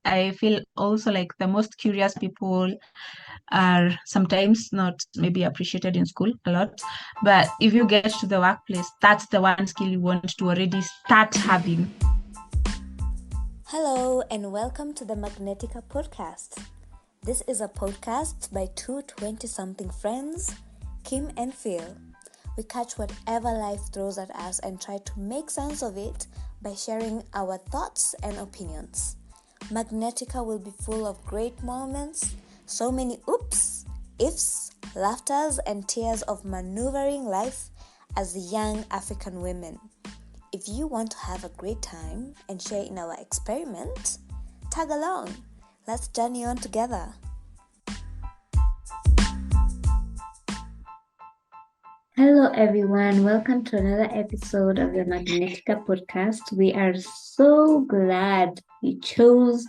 I feel also like the most curious people are sometimes not maybe appreciated in school a lot. But if you get to the workplace, that's the one skill you want to already start having. Hello, and welcome to the Magnetica podcast. This is a podcast by two 20-something friends, Kim and Phil. We catch whatever life throws at us and try to make sense of it by sharing our thoughts and opinions. Magnetica will be full of great moments, so many oops, ifs, laughters, and tears of maneuvering life as young African women. If you want to have a great time and share in our experiment, tag along. Let's journey on together. Hello, everyone. Welcome to another episode of the Magnetica podcast. We are so glad you chose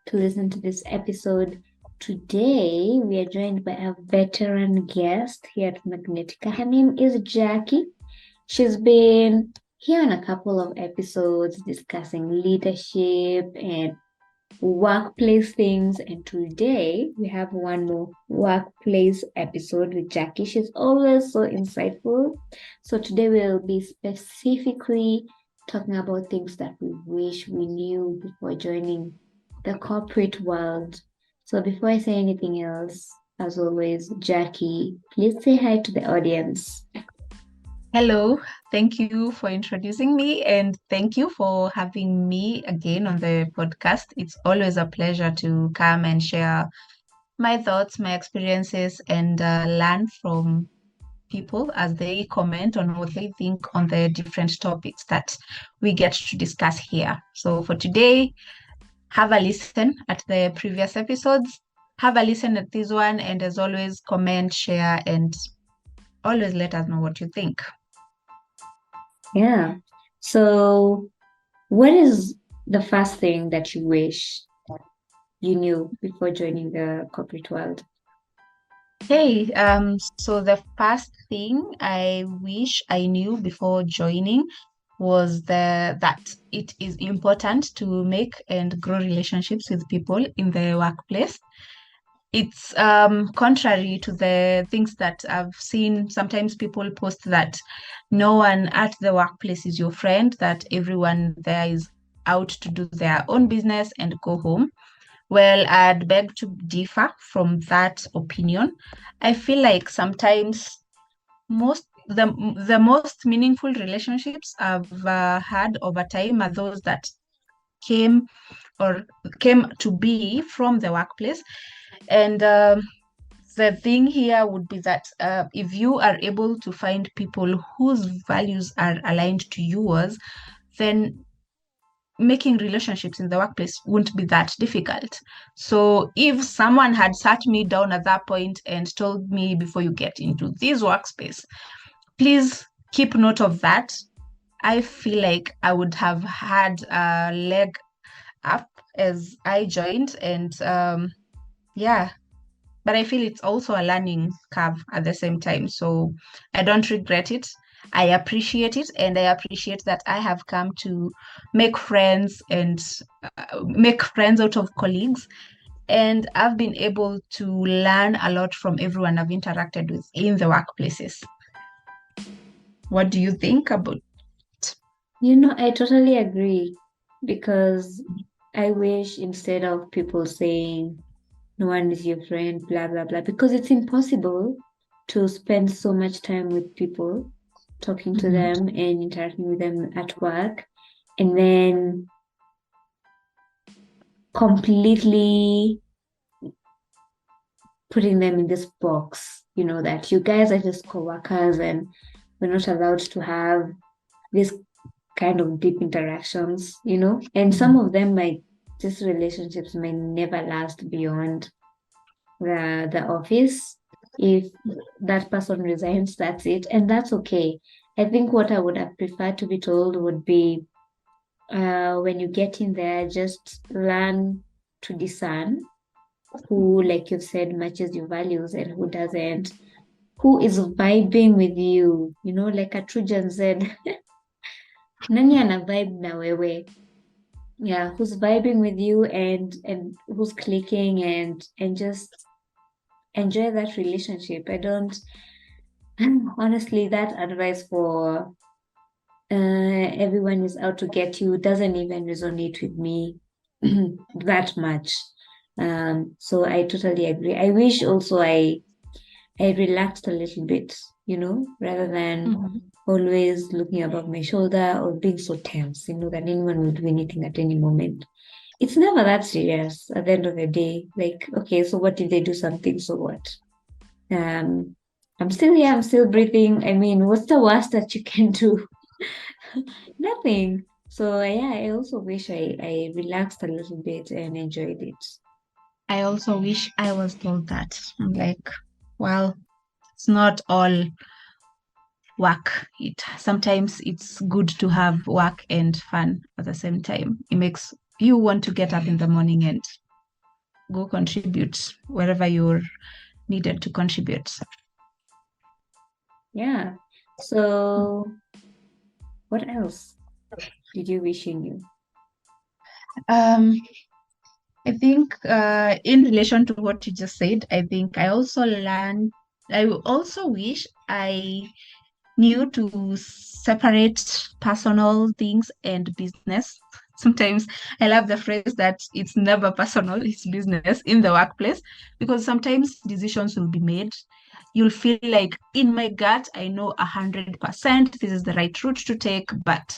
to listen to this episode. Today, we are joined by a veteran guest here at Magnetica. Her name is Jackie. She's been here on a couple of episodes discussing leadership and workplace things, and today we have one more workplace episode with Jackie. She's always so insightful. So today we'll be specifically talking about things that we wish we knew before joining the corporate world. So before I say anything else, as always, Jackie, please say hi to the audience. Hello, thank you for introducing me and thank you for having me again on the podcast. It's always a pleasure to come and share my thoughts, my experiences, and learn from people as they comment on what they think on the different topics that we get to discuss here. So for today, have a listen at the previous episodes, have a listen at this one, and as always, comment, share, and always let us know what you think. Yeah. So what is the first thing that you wish you knew before joining the corporate world? Hey, so the first thing I wish I knew before joining was that it is important to make and grow relationships with people in the workplace. It's contrary to the things that I've seen. Sometimes people post that no one at the workplace is your friend, that everyone there is out to do their own business and go home. Well, I'd beg to differ from that opinion. I feel like sometimes the most meaningful relationships I've had over time are those that came or came to be from the workplace. And the thing here would be that if you are able to find people whose values are aligned to yours, then making relationships in the workplace wouldn't be that difficult. So if someone had sat me down at that point and told me, before you get into this workspace, please keep note of that, I feel like I would have had a leg up as I joined. And yeah, but I feel it's also a learning curve at the same time. So I don't regret it. I appreciate it, and I appreciate that I have come to make friends and make friends out of colleagues. And I've been able to learn a lot from everyone I've interacted with in the workplaces. What do you think about it? I totally agree, because I wish, instead of people saying no one is your friend, blah, blah, blah, because it's impossible to spend so much time with people, talking to them and interacting with them at work, and then completely putting them in this box, that you guys are just co-workers and we're not allowed to have this kind of deep interactions, and some of them these relationships may never last beyond the office. If that person resigns, that's it, and that's okay. I think what I would have preferred to be told would be, when you get in there, just learn to discern who, like you've said, matches your values and who doesn't, who is vibing with you, like a true Gen Z. Nani ana vibe na wewe? yeah, who's vibing with you and who's clicking and just enjoy that relationship. I don't honestly, that advice for everyone is out to get you doesn't even resonate with me that much. So I totally agree. I wish also I relaxed a little bit, rather than Mhm. always looking above my shoulder or being so tense, that anyone will do anything at any moment. It's never that serious at the end of the day. Like, okay, so what if they do something? So what? Um, I'm still here, I'm still breathing. I mean, what's the worst that you can do? Nothing. So yeah, I also wish I relaxed a little bit and enjoyed it. I also wish I was told that. I'm like, well, it's not all work. Sometimes it's good to have work and fun at the same time. It makes you want to get up in the morning and go contribute wherever you're needed to contribute. Yeah. So what else did you wish you knew? Um, I think in relation to what you just said, I think I also wish I knew to separate personal things and business. Sometimes I love the phrase that it's never personal, it's business in the workplace, because sometimes decisions will be made. You'll feel like in my gut, I know 100% this is the right route to take, but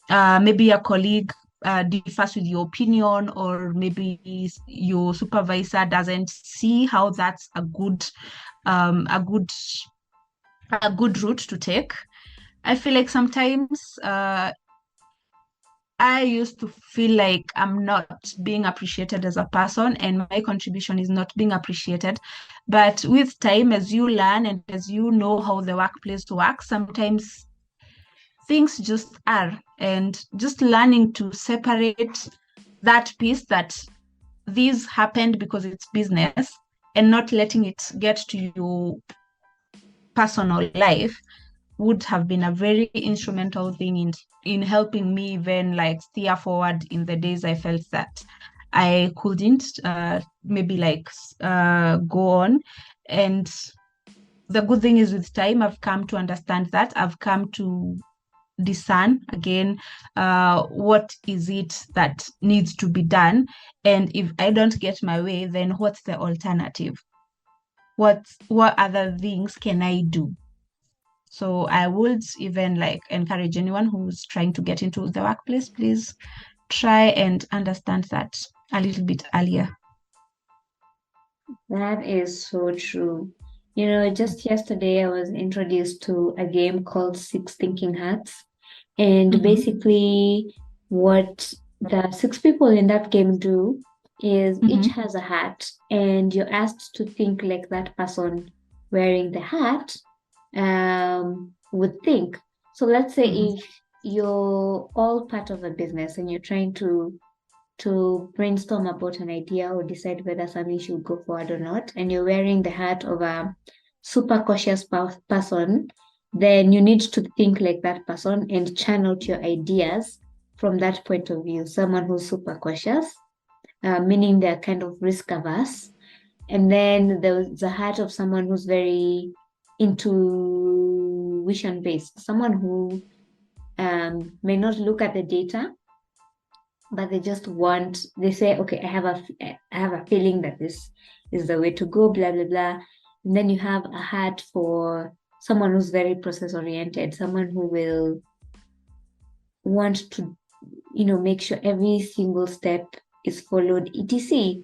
maybe a colleague differs with your opinion, or maybe your supervisor doesn't see how that's um, a good a good route to take. I feel like sometimes I used to feel like I'm not being appreciated as a person and my contribution is not being appreciated. But with time, as you learn and as you know how the workplace works, sometimes things just are. And just learning to separate that piece that this happened because it's business and not letting it get to your personal life would have been a very instrumental thing in helping me even like steer forward in the days I felt that I couldn't maybe like go on. And the good thing is with time I've come to understand that. I've come to discern again what is it that needs to be done, and if I don't get my way, then what's the alternative? What other things can I do? So I would even like encourage anyone who's trying to get into the workplace, please try and understand that a little bit earlier. That is so true. Just yesterday I was introduced to a game called Six Thinking Hats. And Mm-hmm. basically, what the six people in that game do is each Mm-hmm. has a hat, and you're asked to think like that person wearing the hat would think. So let's say Mm-hmm. if you're all part of a business and you're trying to brainstorm about an idea or decide whether something should go forward or not, and you're wearing the hat of a super cautious person, then you need to think like that person and channel out your ideas from that point of view. Someone who's super cautious, meaning they're kind of risk averse. And then there's the hat of someone who's very intuition based, someone who may not look at the data, but they say, okay, I have a feeling that this is the way to go, blah blah blah. And then you have a hat for someone who's very process oriented, someone who will want to make sure every single step is followed, etc.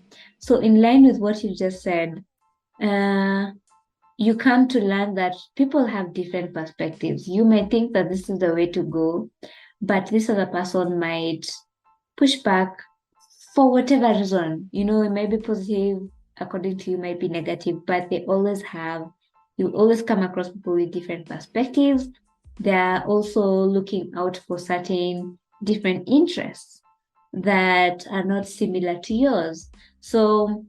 So in line with what you just said, uh you come to learn that people have different perspectives. You might think that this is the way to go, but this other person might push back for whatever reason. It might be positive, according to you, might be negative, but you always come across people with different perspectives. They're also looking out for certain different interests that are not similar to yours. So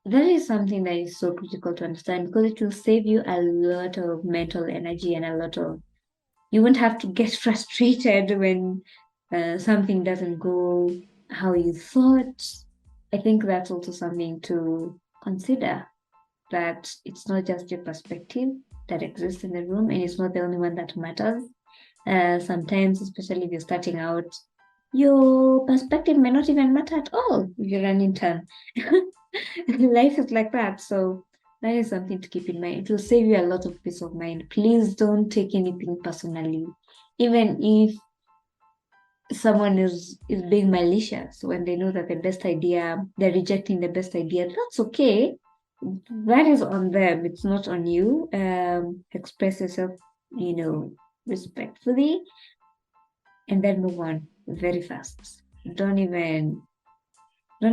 that is something that is so critical to understand because it will save you a lot of mental energy and you won't have to get frustrated when something doesn't go how you thought, I think that's also something to consider, that it's not just your perspective that exists in the room, and it's not the only one that matters. Sometimes, especially if you're starting out, your perspective may not even matter at all if you're an intern. Life is like that. So that is something to keep in mind. It will save you a lot of peace of mind. Please don't take anything personally. Even if someone is being malicious when they know that the best idea, they're rejecting the best idea, that's okay. That is on them. It's not on you. Express yourself, respectfully, and then move on very fast. Don't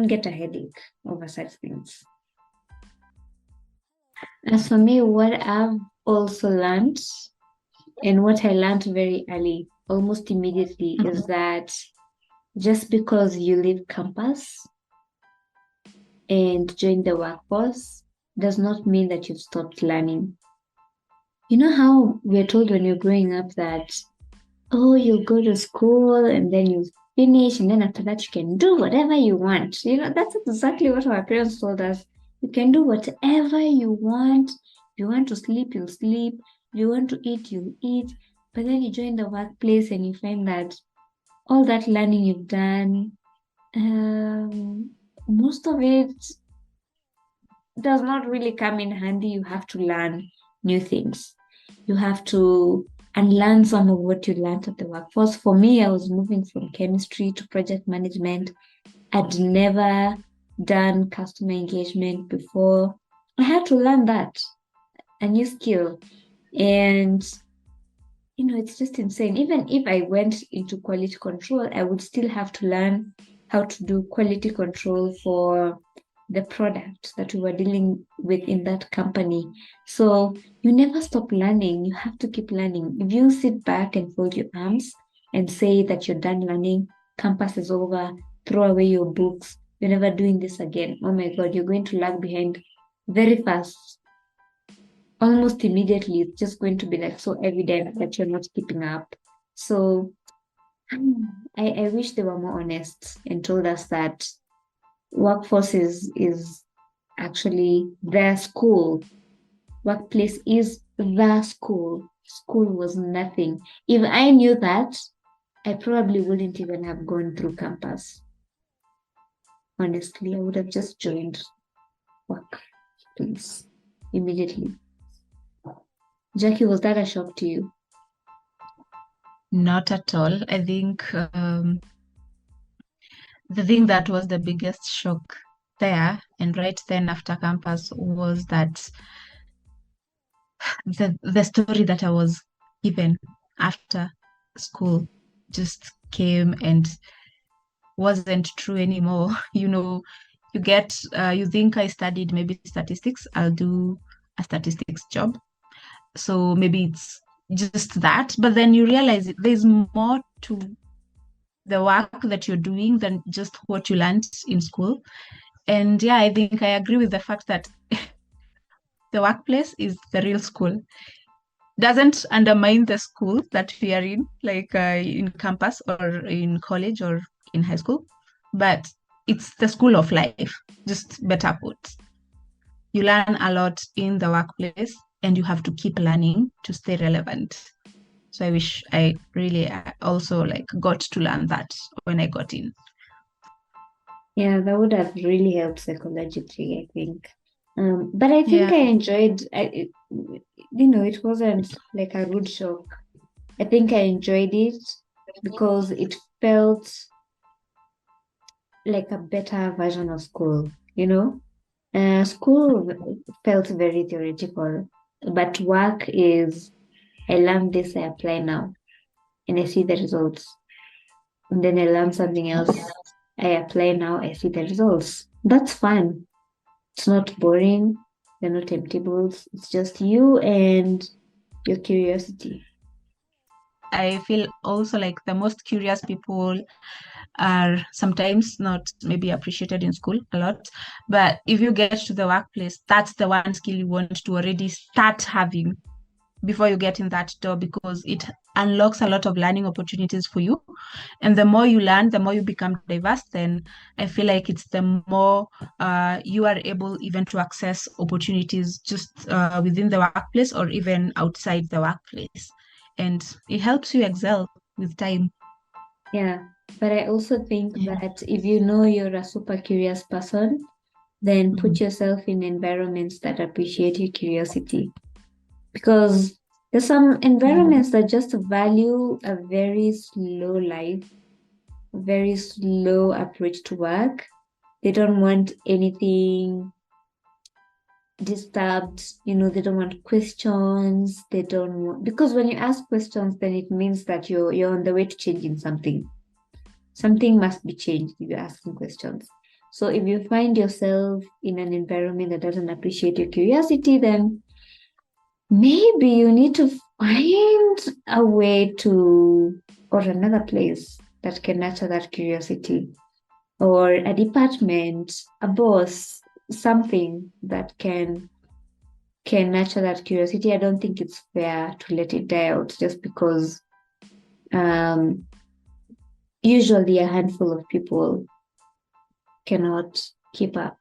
get a headache over such things. As for me, what I've also learned, and what I learned very early, almost immediately, is that just because you leave campus and join the workforce does not mean that you've stopped learning. You know how we're told when you're growing up that, oh, you'll go to school and then you finish, and then after that you can do whatever you want. That's exactly what our parents told us. You can do whatever you want. If you want to sleep, you'll sleep. If you want to eat, you'll eat. But then you join the workplace and you find that all that learning you've done, most of it does not really come in handy. You have to learn new things. You have to unlearn some of what you learned at the workforce. For me, I was moving from chemistry to project management. I'd never done customer engagement before. I had to learn that, a new skill. And it's just insane. Even if I went into quality control, I would still have to learn how to do quality control for the product that we were dealing with in that company. So you never stop learning. You have to keep learning. If you sit back and fold your arms and say that you're done learning, campus is over, throw away your books, you're never doing this again, oh my God, you're going to lag behind very fast. Almost immediately, it's just going to be like so evident that you're not keeping up. So I wish they were more honest and told us that workforce is actually their school. Workplace is the school. School was nothing. If I knew that, I probably wouldn't even have gone through campus. Honestly, I would have just joined workplace immediately. Jackie, was that a shock to you? Not at all. I think the thing that was the biggest shock there and right then after campus was that the story that I was given after school just came and wasn't true anymore. You think I studied maybe statistics, I'll do a statistics job. So maybe it's just that, but then you realize there's more to the work that you're doing than just what you learned in school. And yeah, I think I agree with the fact that the workplace is the real school. Doesn't undermine the school that we are in, like in campus or in college or in high school, but it's the school of life, just better put. You learn a lot in the workplace and you have to keep learning to stay relevant. So I wish I really also got to learn that when I got in. Yeah, that would have really helped psychologically, I think. But I think I enjoyed it. It wasn't like a rude shock. I think I enjoyed it because it felt like a better version of school, School felt very theoretical, but work is, I learned this, I apply now, and I see the results. And then I learn something else, I apply now, I see the results. That's fun. It's not boring. They're not timetables. It's just you and your curiosity. I feel also like the most curious people are sometimes not maybe appreciated in school a lot. But if you get to the workplace, that's the one skill you want to already start having before you get in that door, because it unlocks a lot of learning opportunities for you. And the more you learn, the more you become diverse, then I feel like it's the more you are able even to access opportunities just within the workplace or even outside the workplace. And it helps you excel with time. Yeah. But I also think Yeah. that if you know you're a super curious person, then put Mhm. yourself in environments that appreciate your curiosity. Because there's some environments that just value a very slow life, very slow approach to work. They don't want anything disturbed, they don't want questions. They don't want, because when you ask questions, then it means that you're on the way to changing something. Something must be changed if you're asking questions. So if you find yourself in an environment that doesn't appreciate your curiosity, then maybe you need to find a way to, or another place that can nurture that curiosity, or a department, a boss, something that can nurture that curiosity. I don't think it's fair to let it die out just because usually a handful of people cannot keep up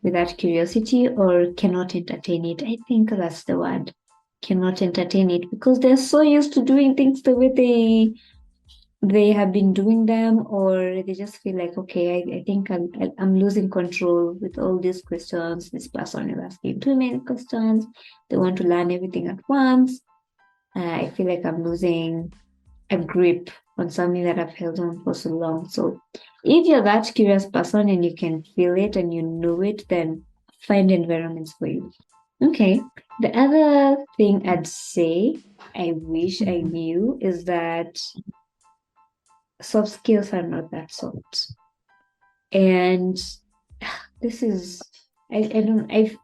with that curiosity or cannot entertain it. I think that's the word. Cannot entertain it because they're so used to doing things the way they have been doing them, or they just feel like, okay, I think I'm losing control with all these questions. This person is asking too many questions. They want to learn everything at once. I feel like I'm losing a grip on something that I've held on for so long. So if you're that curious person and you can feel it and you know it, then find environments for you. Okay. The other thing I'd say I wish I knew is that soft skills are not that soft. And this is I don't I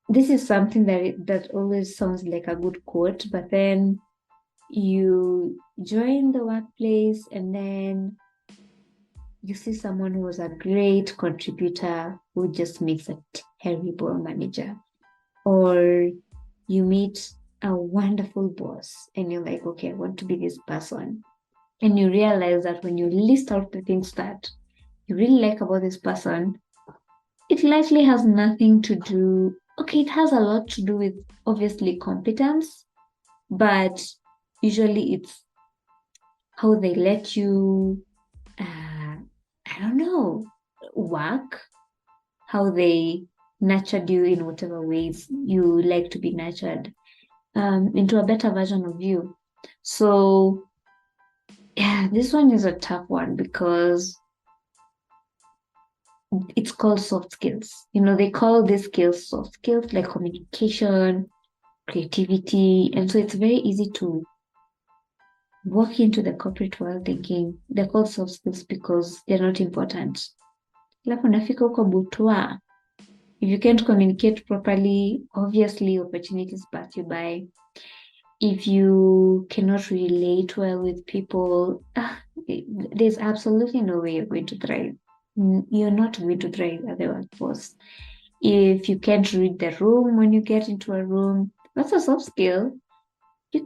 this is something that always sounds like a good quote, but then you join the workplace and then you see someone who was a great contributor who just makes a terrible manager, or you meet a wonderful boss and you're like, okay, I want to be this person, and you realize that when you list out the things that you really like about this person, it likely has nothing to do, okay, it has a lot to do with obviously competence, but usually it's how they let you, I don't know, work, how they nurtured you in whatever ways you like to be nurtured, into a better version of you. So, yeah, this one is a tough one because it's called soft skills. They call these skills soft skills, like communication, creativity. And so it's very easy to walk into the corporate world thinking they're called soft skills because they're not important. Alafu unafika huko butwa. If you can't communicate properly, obviously opportunities pass you by. If you cannot relate well with people, there's absolutely no way you're going to thrive. You're not going to thrive at the workforce. If you can't read the room when you get into a room, that's a soft skill. You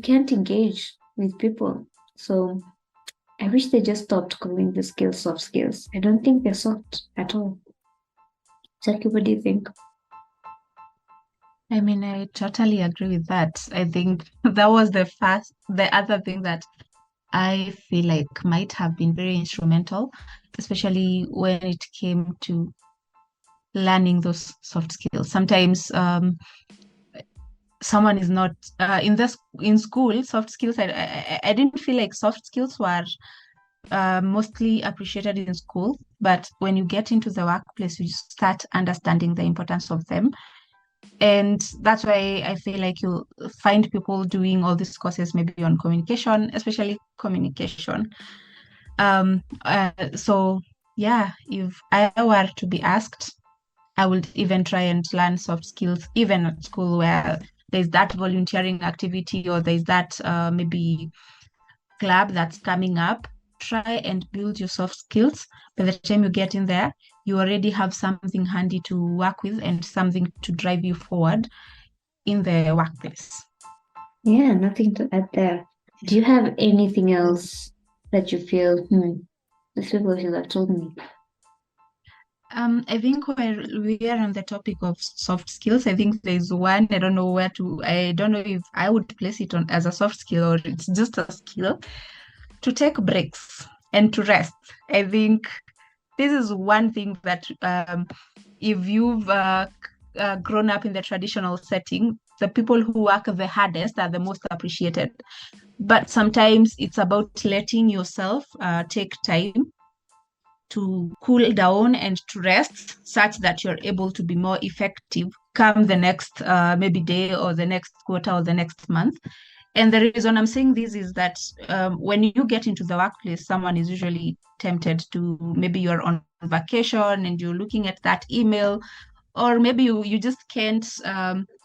can't engage with people. So I wish they just stopped calling the skills soft skills. I don't think they're soft at all. Jackie, what do you think? I mean, I totally agree with that. I think that was the other thing that I feel like might have been very instrumental, especially when it came to learning those soft skills. Sometimes someone is not in school. Soft skills. I didn't feel like soft skills were mostly appreciated in school, but when you get into the workplace, you start understanding the importance of them. And that's why I feel like you'll find people doing all these courses maybe on communication, especially communication. So yeah, if I were to be asked, I would even try and learn soft skills, even at school where there's that volunteering activity or there's that maybe club that's coming up. Try and build your soft skills. By the time you get in there, you already have something handy to work with and something to drive you forward in the workplace. Yeah, nothing to add there. Do you have anything else that you feel, this people should have told me? I think we are on the topic of soft skills. I think there's one, I don't know if I would place it on as a soft skill or it's just a skill to take breaks and to rest. I think this is one thing that if you've grown up in the traditional setting, the people who work the hardest are the most appreciated. But sometimes it's about letting yourself take time to cool down and to rest such that you're able to be more effective come the next maybe day or the next quarter or the next month. And the reason I'm saying this is that when you get into the workplace, someone is usually tempted to, maybe you're on vacation and you're looking at that email, or maybe you just can't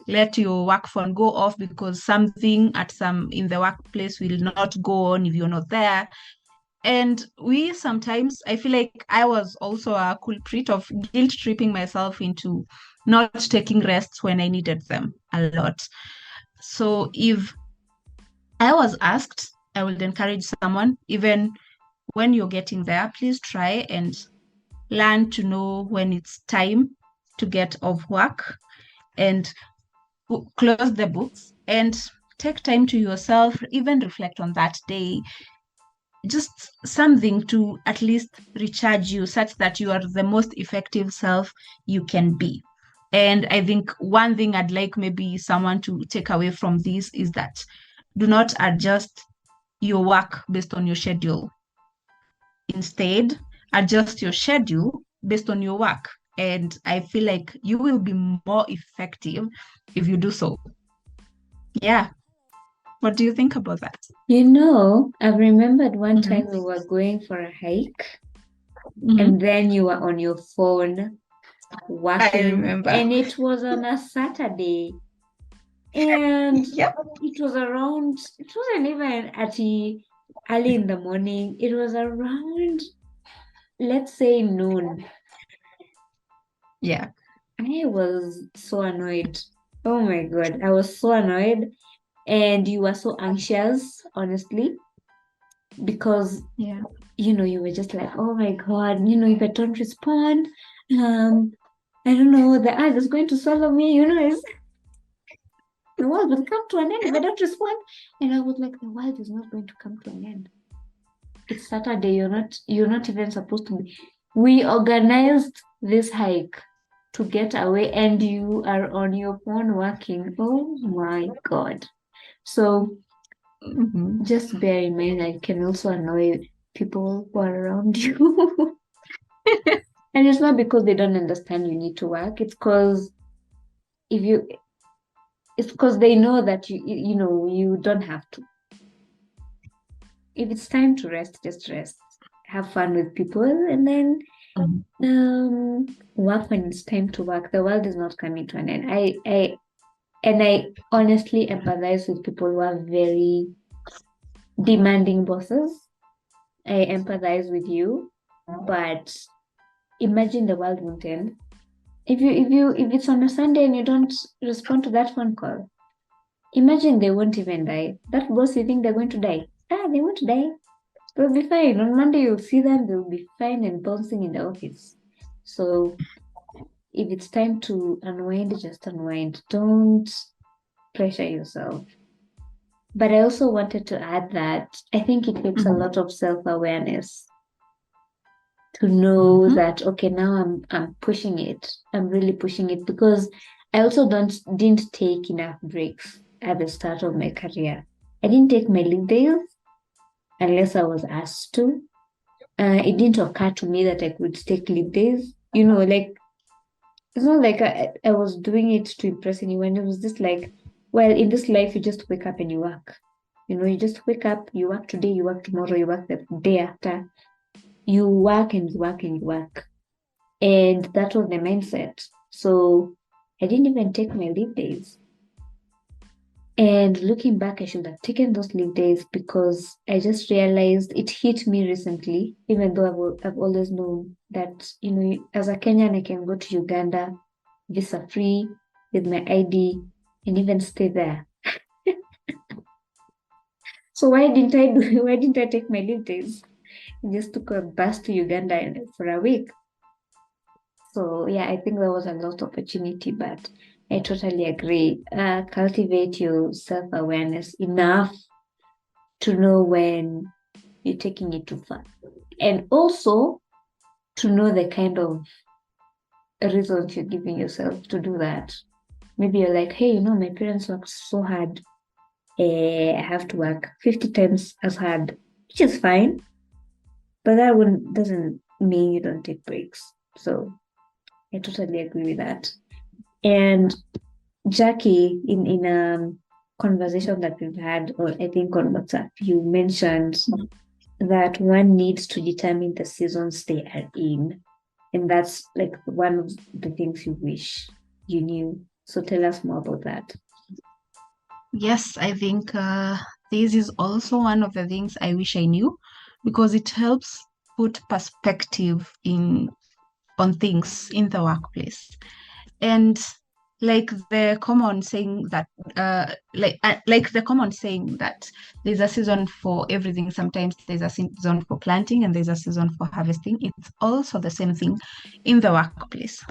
let your work phone go off because something at some in the workplace will not go on if you're not there. And we sometimes, I feel like I was also a culprit of guilt tripping myself into not taking rests when I needed them a lot. So if I was asked, I would encourage someone, even when you're getting there, please try and learn to know when it's time to get off work and close the books and take time to yourself, even reflect on that day, just something to at least recharge you such that you are the most effective self you can be. And I think one thing I'd like maybe someone to take away from this is that do not adjust your work based on your schedule. Instead, adjust your schedule based on your work. And I feel like you will be more effective if you do so. Yeah. What do you think about that? I've remembered one time we were going for a hike and then you were on your phone working. I remember. And it was on a Saturday. And it wasn't even at early in the morning. It was around, let's say, noon. Yeah. I was so annoyed. Oh my God, I was so annoyed. And you were so anxious, honestly, because you were just like, oh my God, if I don't respond, I don't know, the earth is going to swallow me, the world will come to an end if I don't respond. And I was like, the world is not going to come to an end. It's Saturday, you're not even supposed to be. We organized this hike to get away and you are on your phone working. Oh my God. So just bear in mind, I can also annoy people who are around you. And it's not because they don't understand you need to work. It's because they know that you don't have to. If it's time to rest, just rest. Have fun with people and then work when it's time to work. The world is not coming to an end. I honestly empathize with people who are very demanding bosses. I empathize with you, but imagine the world won't end. If it's on a Sunday and you don't respond to that phone call, imagine they won't even die. That boss, you think they're going to die? They won't die. They'll be fine. On Monday, you'll see them. They'll be fine and bouncing in the office. So if it's time to unwind, just unwind. Don't pressure yourself. But I also wanted to add that I think it takes a lot of self-awareness to know that, okay, now I'm pushing it. I'm really pushing it because I also didn't take enough breaks at the start of my career. I didn't take my leave days unless I was asked to. It didn't occur to me that I could take leave days. It's not like I was doing it to impress anyone. It was just like, well, in this life, you just wake up and you work. You just wake up, you work today, you work tomorrow, you work the day after. You work and you work and you work. And that was the mindset. So I didn't even take my leave days. And looking back, I should have taken those leave days because I just realized it hit me recently, even though I've always known that, as a Kenyan, I can go to Uganda visa free with my ID and even stay there. So why didn't I take my leave days? I just took a bus to Uganda for a week. So yeah, I think there was a lost opportunity, but I totally agree. Cultivate your self-awareness enough to know when you're taking it too far. And also to know the kind of reasons you're giving yourself to do that. Maybe you're like, hey, my parents worked so hard. I have to work 50 times as hard, which is fine. But that one doesn't mean you don't take breaks. So I totally agree with that. And Jackie, in a conversation that we've had, or I think on WhatsApp, you mentioned that one needs to determine the seasons they are in. And that's like one of the things you wish you knew. So tell us more about that. Yes, I think this is also one of the things I wish I knew because it helps put perspective in on things in the workplace. And like the common saying that like the common saying that there's a season for everything. Sometimes there's a season for planting and there's a season for harvesting. It's also the same thing in the workplace.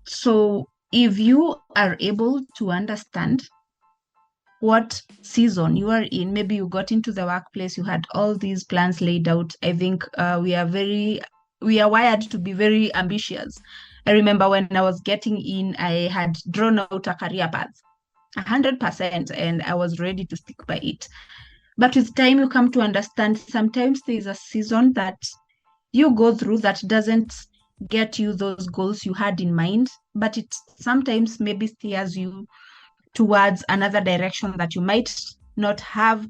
So if you are able to understand what season you are in, maybe you got into the workplace, you had all these plans laid out. I think we are wired to be very ambitious. I remember when I was getting in, I had drawn out a career path 100% and I was ready to stick by it. But with time, you come to understand sometimes there's a season that you go through that doesn't get you those goals you had in mind, but it sometimes maybe steers you towards another direction that you not have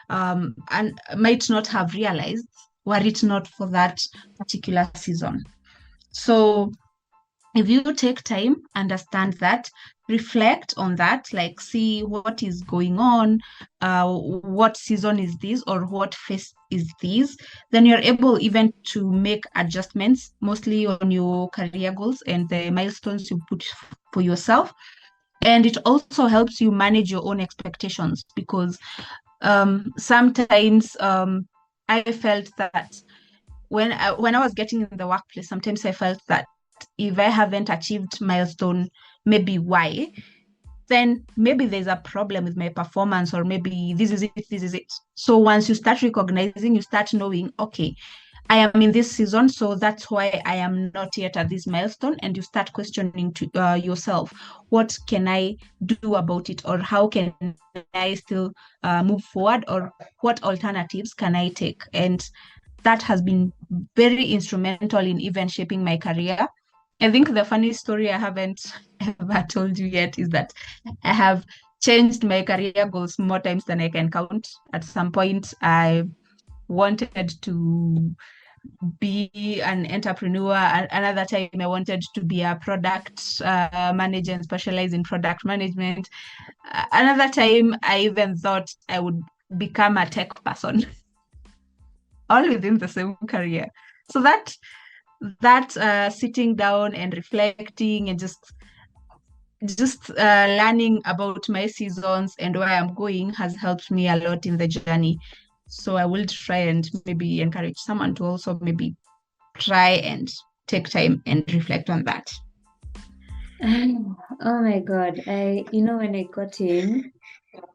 and might not have realized were it not for that particular season. So if you take time, understand that, reflect on that, like see what is going on, what season is this or what phase is this, then you're able even to make adjustments mostly on your career goals and the milestones you put for yourself. And it also helps you manage your own expectations because sometimes I felt that when I was getting in the workplace, sometimes I felt that if I haven't achieved milestone, maybe Y, then maybe there's a problem with my performance, or maybe this is it, this is it. So once you start recognizing, you start knowing, okay, I am in this season, so that's why I am not yet at this milestone. And you start questioning to yourself, what can I do about it, or how can I still move forward, or what alternatives can I take? And that has been very instrumental in even shaping my career. I think the funny story I haven't ever told you yet is that I have changed my career goals more times than I can count. At some point, I wanted to be an entrepreneur. Another time, I wanted to be a product manager and specialize in product management. Another time, I even thought I would become a tech person, all within the same career. So that sitting down and reflecting and just learning about my seasons and where I'm going has helped me a lot in the journey. So I will try and maybe encourage someone to also maybe try and take time and reflect on that. Oh my God. When I got in,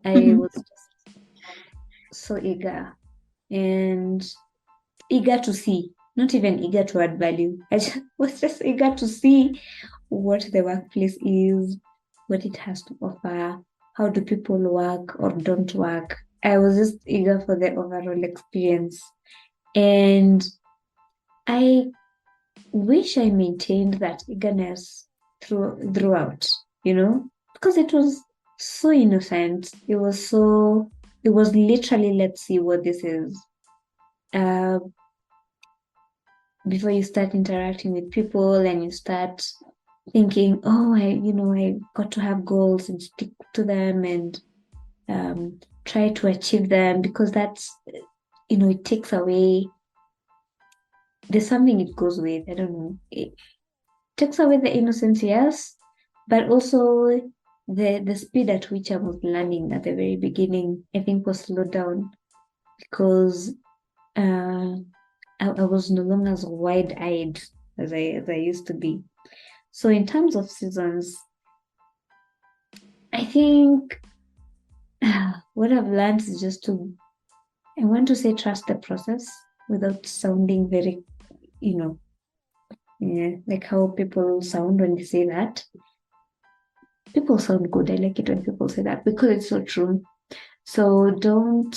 I Mhm. was just so eager and eager to see, not even eager to add value. I just was just eager to see what the workplace is, what it has to offer, how do people work or don't work. I was just eager for the overall experience. And I wish I maintained that eagerness throughout, because it was so innocent. It was literally, let's see what this is. Uh, Before you start interacting with people and you start thinking, oh, I got to have goals and stick to them. And try to achieve them, because that's, it takes away, there's something it goes with, I don't know, it takes away the innocence, yes, but also the speed at which I was learning at the very beginning, I think, was slowed down, because I was no longer as wide-eyed as I used to be. So in terms of seasons, I think what I've learned is just to, I want to say, trust the process without sounding very, like how people sound when they say that. People sound good. I like it when people say that, because it's so true. So don't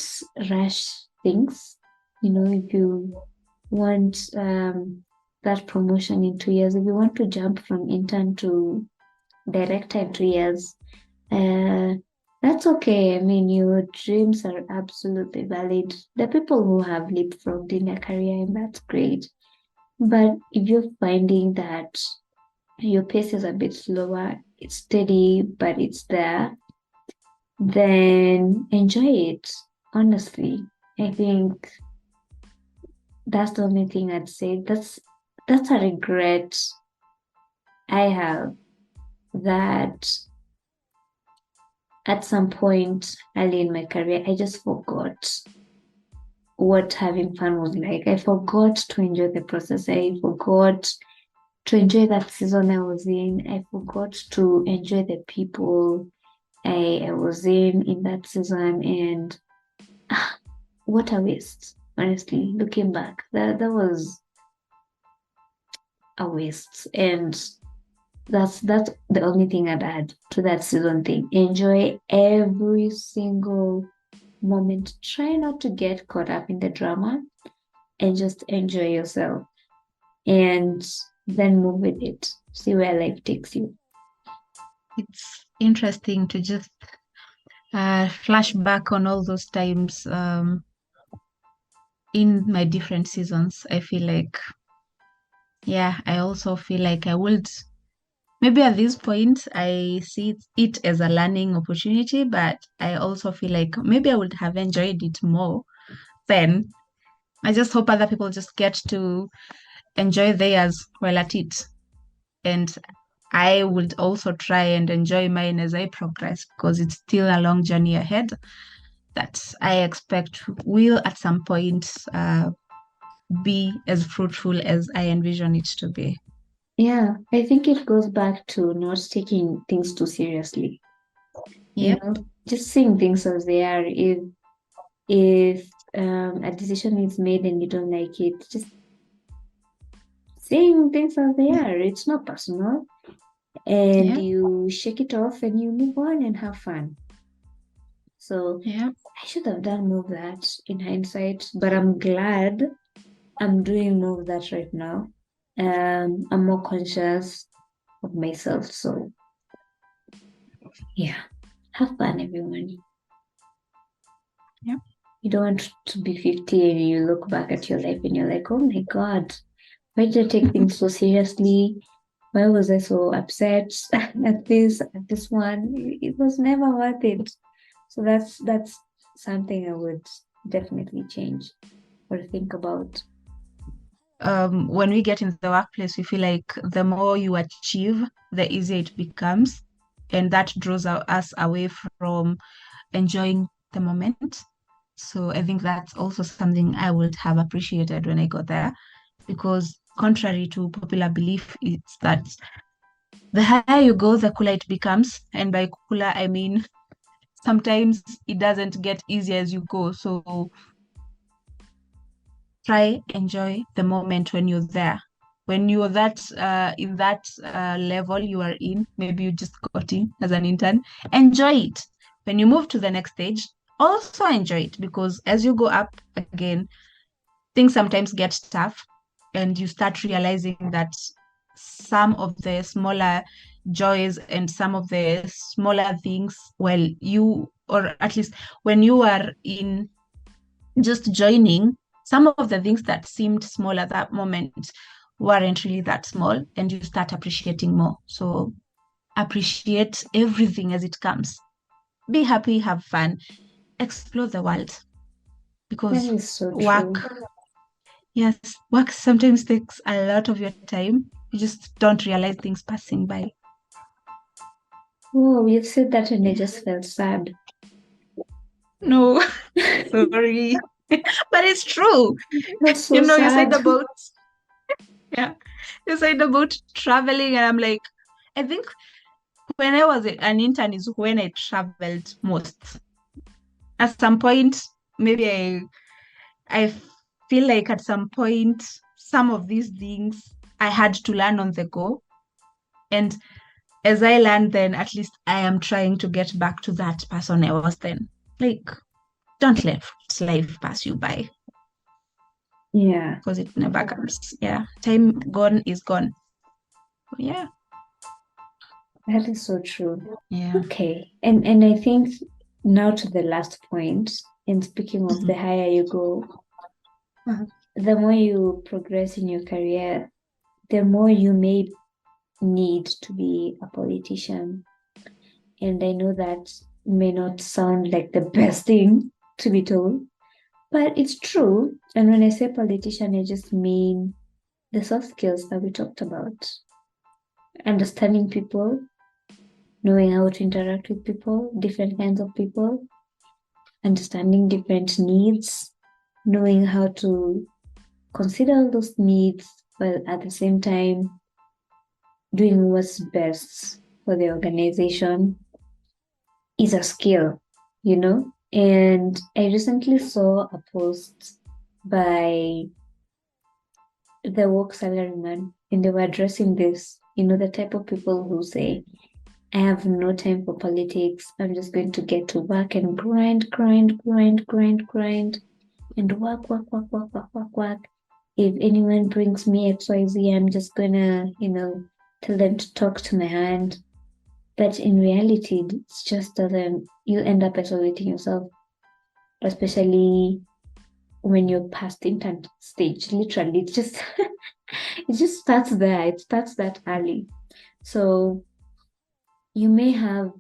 rush things. If you want that promotion in 2 years, if you want to jump from intern to director in 2 years, that's okay. I mean, your dreams are absolutely valid. The people who have leapfrogged in their career, and that's great. But if you're finding that your pace is a bit slower, it's steady, but it's there, then enjoy it. Honestly, I think that's the only thing I'd say. That's a regret I have, that at some point early in my career, I just forgot what having fun was like. I forgot to enjoy the process. I forgot to enjoy that season I was in. I forgot to enjoy the people I was in that season. And what a waste, honestly, looking back. That was a waste. And that's the only thing I'd add to that season thing. Enjoy every single moment. Try not to get caught up in the drama, and just enjoy yourself, and then move with it. See where life takes you. It's interesting to just flash back on all those times in my different seasons. I feel like, yeah, I also feel like I would, maybe at this point, I see it as a learning opportunity, but I also feel like maybe I would have enjoyed it more then. I just hope other people just get to enjoy theirs while at it. And I would also try and enjoy mine as I progress, because it's still a long journey ahead that I expect will at some point be as fruitful as I envision it to be. Yeah, I think it goes back to not taking things too seriously. Yep. Just seeing things as they are. If a decision is made and you don't like it, just seeing things as they are. It's not personal. And Yep. you shake it off and you move on and have fun. So Yep. I should have done more of that in hindsight, but I'm glad I'm doing more of that right now. I'm more conscious of myself. So yeah, have fun, everyone. Yep. You don't want to be 50 and you look back at your life and you're like, oh my God, why did I take things so seriously? Why was I so upset at this one? It was never worth it. So that's something I would definitely change or think about. When we get in the workplace, we feel like the more you achieve, the easier it becomes. And that draws us away from enjoying the moment. So I think that's also something I would have appreciated when I got there, because contrary to popular belief, it's that the higher you go, the cooler it becomes. And by cooler, I mean sometimes it doesn't get easier as you go. So try enjoy the moment when you're there. When you're that in that level you are in, maybe you just got in as an intern, enjoy it. When you move to the next stage, also enjoy it, because as you go up again, things sometimes get tough, and you start realizing that some of the smaller joys and some of the smaller things, well, you, or at least when you are in just joining, some of the things that seemed small at that moment weren't really that small, and you start appreciating more. So appreciate everything as it comes. be happy, have fun, explore the world. That Because is so work, true. yes, work sometimes takes a lot of your time. You just don't realize things passing by. Oh, you said that and I just felt sad. No, sorry. But it's true. That's You so know, you said sad. about, yeah, you said about traveling, and I'm like, I think when I was an intern is when I traveled most. At some point, maybe I feel like at some point, some of these things I had to learn on the go. And as I learn, then at least I am trying to get back to that person I was then. Like, don't let life pass you by Yeah, because it never comes. Yeah, time gone is gone. Yeah, that is so true. yeah. Okay. And I think now to the last point, and speaking of the Mhm. higher you go, the more you progress in your career, the more you may need to be a politician. And I know that may not sound like the best thing to be told, but it's true. And when I say politician, I just mean the soft skills that we talked about: understanding people, knowing how to interact with people, different kinds of people, understanding different needs, knowing how to consider those needs, but at the same time, doing what's best for the organization is a skill, you know? And I recently saw a post by the work salaryman, and they were addressing this, the type of people who say, I have no time for politics. I'm just going to get to work and grind, and work. If anyone brings me XYZ, I'm just gonna, tell them to talk to my hand. But in reality, it's just that you end up isolating yourself, especially when you're past intern stage. Literally, it's just it just starts there. It starts that early. So you may have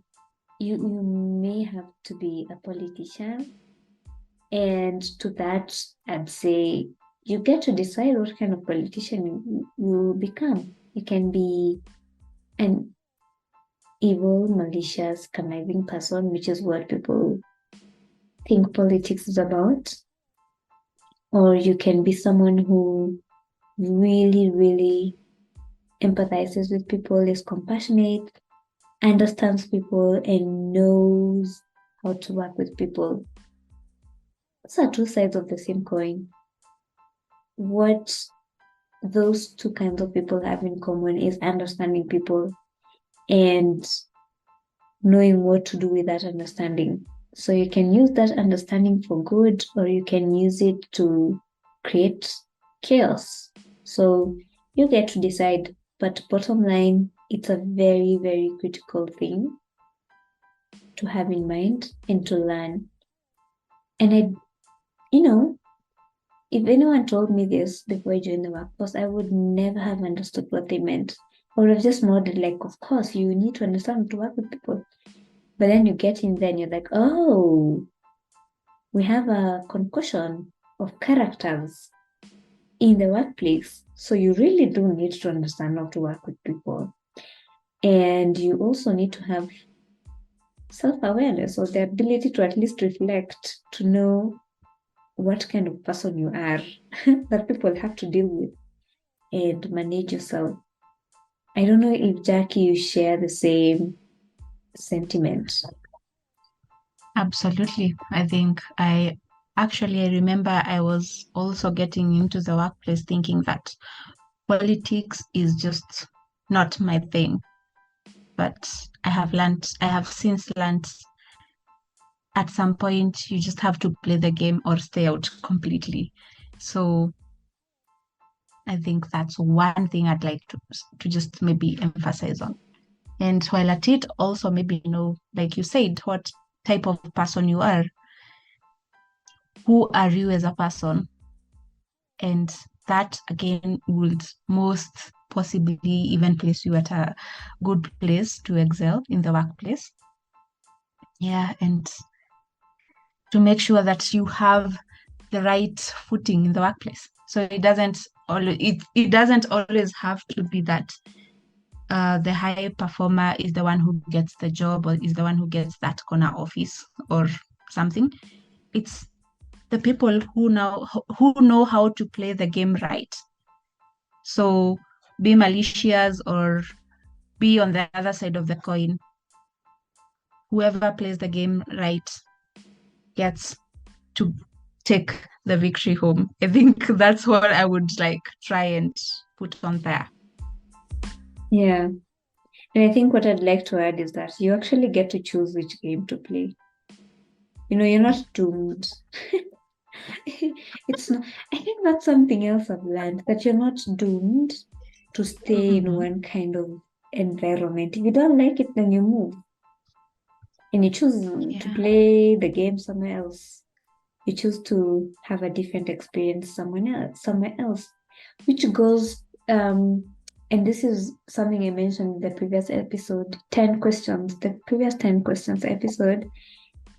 you may have to be a politician, and to that I'd say you get to decide what kind of politician you become. You can be an evil, malicious, conniving person, which is what people think politics is about, or you can be someone who really, really empathizes with people, is compassionate, understands people, and knows how to work with people. Those are two sides of the same coin. What those two kinds of people have in common is understanding people and knowing what to do with that understanding. So you can use that understanding for good, or you can use it to create chaos. So you get to decide. But bottom line, it's a very, very critical thing to have in mind and to learn. And if anyone told me this before I joined the workforce, I would never have understood what they meant. I would have just nodded, like, of course, you need to understand to work with people. But then you get in there and you're like, oh, we have a concussion of characters in the workplace. So you really do need to understand how to work with people. And you also need to have self-awareness, or the ability to at least reflect, to know what kind of person you are that people have to deal with and manage yourself. I don't know if Jackie, you share the same sentiment. Absolutely. I remember I was also getting into the workplace thinking that politics is just not my thing. But I have since learned at some point you just have to play the game or stay out completely. So I think that's one thing I'd like to just maybe emphasize on. And while at it, also maybe like you said, what type of person you are. Who are you as a person? And that again would most possibly even place you at a good place to excel in the workplace. Yeah, and to make sure that you have the right footing in the workplace. So it doesn't always have to be that the high performer is the one who gets the job or is the one who gets that corner office or something. It's the people who know how to play the game right. So be malicious or be on the other side of the coin. Whoever plays the game right gets to take the victory home. I think that's what I would like try and put on there. Yeah. And I think what I'd like to add is that you actually get to choose which game to play. You're not doomed. It's not, I think that's something else I've learned, that you're not doomed to stay in one kind of environment. If you don't like it, then you move. And you choose to play the game somewhere else. You choose to have a different experience somewhere else, which goes and this is something I mentioned in the previous episode, the previous 10 questions episode,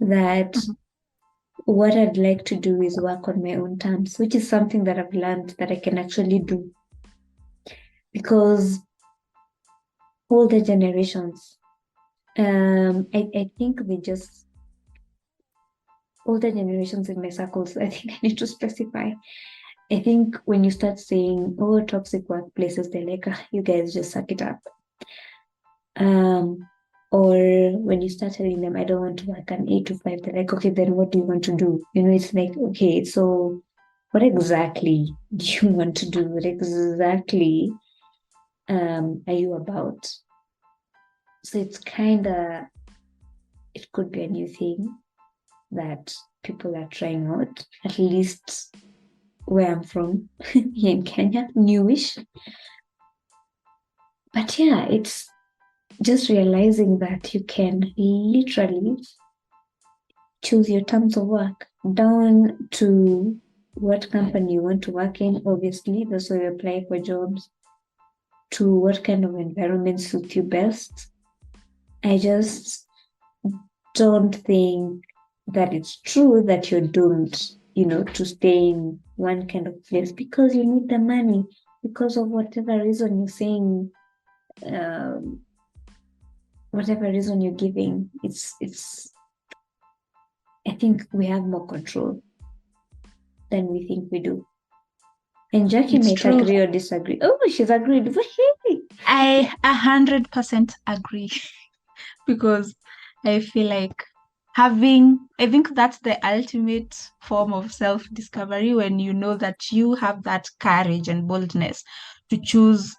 that what I'd like to do is work on my own terms, which is something that I've learned that I can actually do. Because older generations, I think older generations in my circles, I think I need to specify. I think when you start saying, oh, toxic workplaces, they're like, you guys just suck it up. Or when you start telling them, I don't want to work an 8 to 5, they're like, okay, then what do you want to do? It's like, okay, so what exactly do you want to do? What exactly are you about? So it could be a new thing that people are trying out, at least where I'm from, here in Kenya, newish. But yeah, it's just realizing that you can literally choose your terms of work down to what company you want to work in. Obviously, that's why you apply for jobs, to what kind of environment suits you best. I just don't think that it's true that you're doomed, to stay in one kind of place because you need the money, because of whatever reason you're saying, whatever reason you're giving. I think we have more control than we think we do. And Jackie might agree or disagree. Oh, she's agreed. I 100% agree because I feel like I think that's the ultimate form of self-discovery, when you know that you have that courage and boldness to choose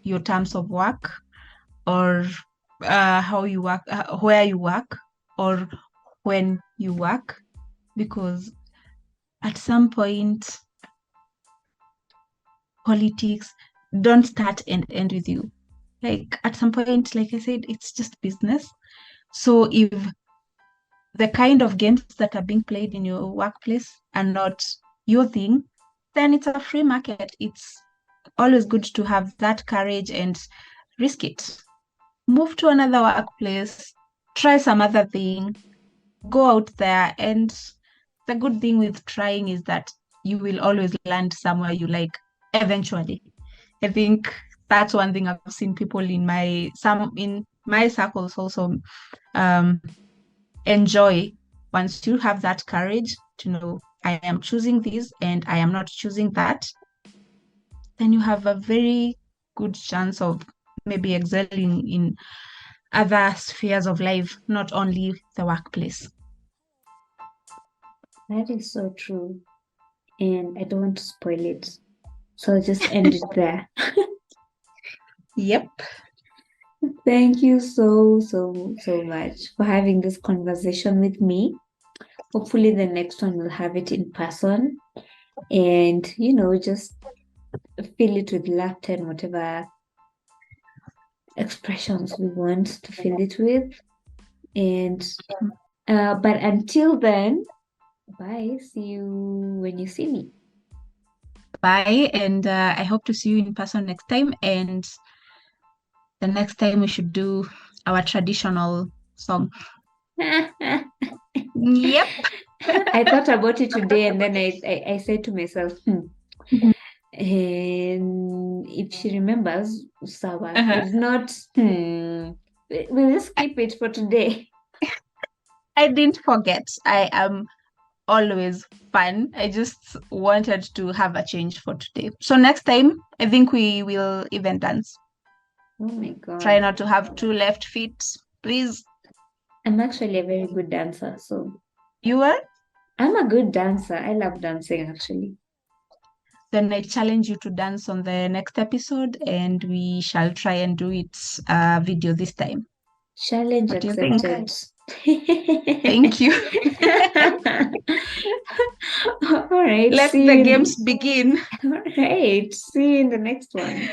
your terms of work, or how you work, where you work, or when you work, because at some point politics don't start and end with you. Like at some point, like I said, it's just business. So if the kind of games that are being played in your workplace are not your thing, then it's a free market. It's always good to have that courage and risk it. Move to another workplace, try some other thing, go out there. And the good thing with trying is that you will always land somewhere you like eventually. I think that's one thing I've seen people in my circles also enjoy. Once you have that courage to know, I am choosing this and I am not choosing that, then you have a very good chance of maybe excelling in other spheres of life, not only the workplace. That is so true. And I don't want to spoil it. So I'll just end it there. Yep. Thank you so much for having this conversation with me. Hopefully the next one we'll have it in person, and just fill it with laughter and whatever expressions we want to fill it with. And but until then, bye. See you when you see me. Bye, and I hope to see you in person next time. And the next time we should do our traditional song. Yep. I thought about it today, and then I said to myself, Mhm. and if she remembers, Sawa. Uh-huh. If not, we'll just keep it for today. I didn't forget. I am always fun. I just wanted to have a change for today. So next time, I think we will even dance. Oh my Try God. not to have two left feet, please. I'm actually a very good dancer, so You are? I'm a good dancer. I love dancing actually. Then I challenge you to dance on the next episode, and we shall try and do it video this time. Challenge What do you think? accepted. Thank you. All right, Let see the you. games begin. All right, see you in the next one.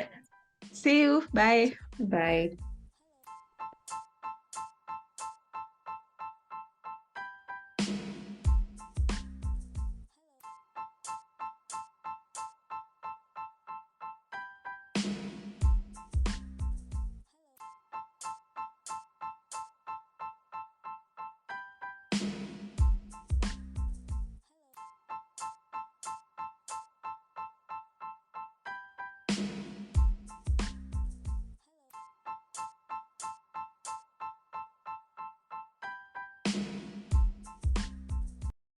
See you. Bye. Bye.